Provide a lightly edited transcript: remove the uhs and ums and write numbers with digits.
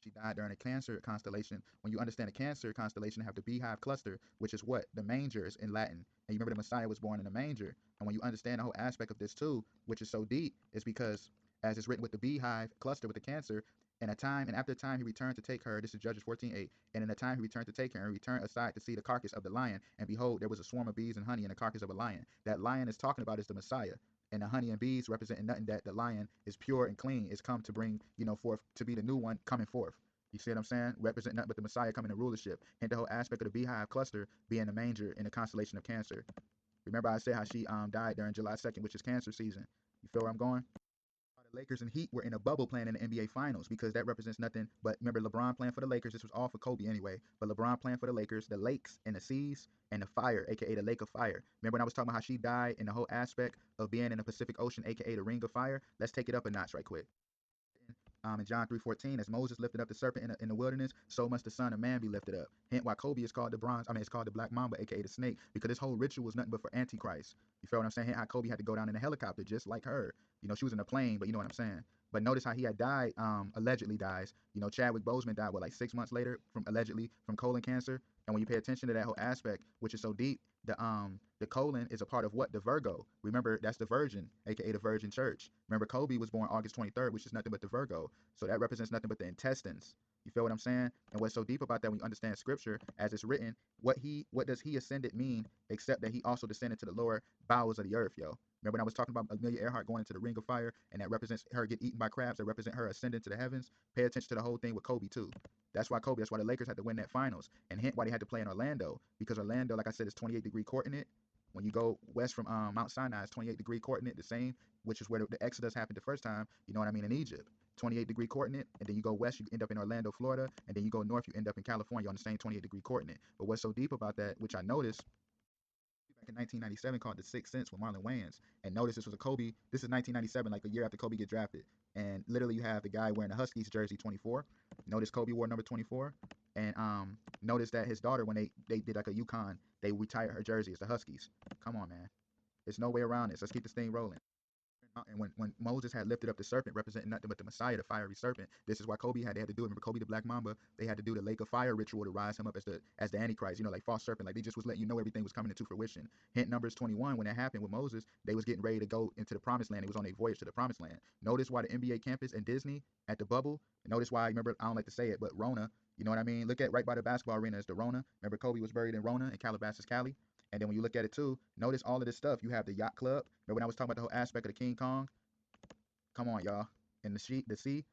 She died during a Cancer constellation. When you understand a Cancer constellation, you have the beehive cluster, which is what? The mangers in Latin. And you remember the Messiah was born in a manger. And when you understand the whole aspect of this too, which is so deep, is because as it's written with the beehive cluster with the Cancer, in a time and after a time he returned to take her. This is Judges 14:8. And in a time he returned to take her and returned aside to see the carcass of the lion. And behold, there was a swarm of bees and honey in the carcass of a lion. That lion is talking about is the Messiah. And the honey and bees representing nothing that the lion is pure and clean, is come to bring, forth to be the new one coming forth. You see what I'm saying? Represent nothing but the Messiah coming to rulership. And the whole aspect of the beehive cluster being the manger in the constellation of Cancer. Remember I said how she died during July 2nd, which is Cancer season. You feel where I'm going? The Lakers and Heat were in a bubble playing in the NBA Finals because that represents nothing but, remember, LeBron playing for the Lakers. This was all for Kobe anyway, but LeBron playing for the Lakers, the lakes and the seas and the fire, aka the Lake of Fire. Remember when I was talking about how she died in the whole aspect of being in the Pacific Ocean, aka the Ring of Fire? Let's take it up a notch right quick. In John 3:14, as Moses lifted up the serpent in the wilderness, so must the Son of Man be lifted up. Hence why Kobe is called the bronze. I mean, it's called the Black Mamba, aka the snake, because this whole ritual was nothing but for Antichrist. You feel what I'm saying? Hence how Kobe had to go down in a helicopter just like her. She was in a plane, but you know what I'm saying. But notice how he had died, allegedly dies. Chadwick Boseman died, what, like 6 months later from allegedly from colon cancer. And when you pay attention to that whole aspect, which is so deep, the colon is a part of what? The Virgo. Remember, that's the Virgin, aka the Virgin Church. Remember, Kobe was born August 23rd, which is nothing but the Virgo. So that represents nothing but the intestines. You feel what I'm saying? And what's so deep about that when you understand scripture as it's written, what does he ascended mean except that he also descended to the lower bowels of the earth, yo? Remember when I was talking about Amelia Earhart going into the ring of fire and that represents her get eaten by crabs, that represent her ascending to the heavens? Pay attention to the whole thing with Kobe too. That's why the Lakers had to win that finals. And hence why they had to play in Orlando. Because Orlando, like I said, is 28-degree coordinate. When you go west from Mount Sinai, it's 28-degree coordinate, the same, which is where the Exodus happened the first time, you know what I mean, in Egypt. 28-degree coordinate, and then you go west, you end up in Orlando, Florida, and then you go north, you end up in California on the same 28-degree coordinate. But what's so deep about that, which I noticed back in 1997 called The Sixth Sense with Marlon Wayans. And notice this was a Kobe, this is 1997, like a year after Kobe get drafted. And literally you have the guy wearing the Huskies jersey 24. Notice Kobe wore number 24. And notice that his daughter, when they did like a UConn, they retired her jersey as the Huskies. Come on, man. There's no way around this. Let's keep this thing rolling. And when Moses had lifted up the serpent, representing nothing but the Messiah, the fiery serpent, this is why they had to do it. Remember Kobe the Black Mamba? They had to do the lake of fire ritual to rise him up as the Antichrist. Like false serpent. Like they just was letting you know everything was coming into fruition. Hint Numbers 21, when that happened with Moses, they was getting ready to go into the Promised Land. It was on a voyage to the Promised Land. Notice why the NBA campus and Disney at the bubble. Notice why. Remember, I don't like to say it, but Rona. You know what I mean? Look at right by the basketball arena is the Rona. Remember Kobe was buried in Rona in Calabasas, Cali. And then when you look at it too, notice all of this stuff. You have the yacht club. Remember when I was talking about the whole aspect of the King Kong? Come on, y'all. In the sea,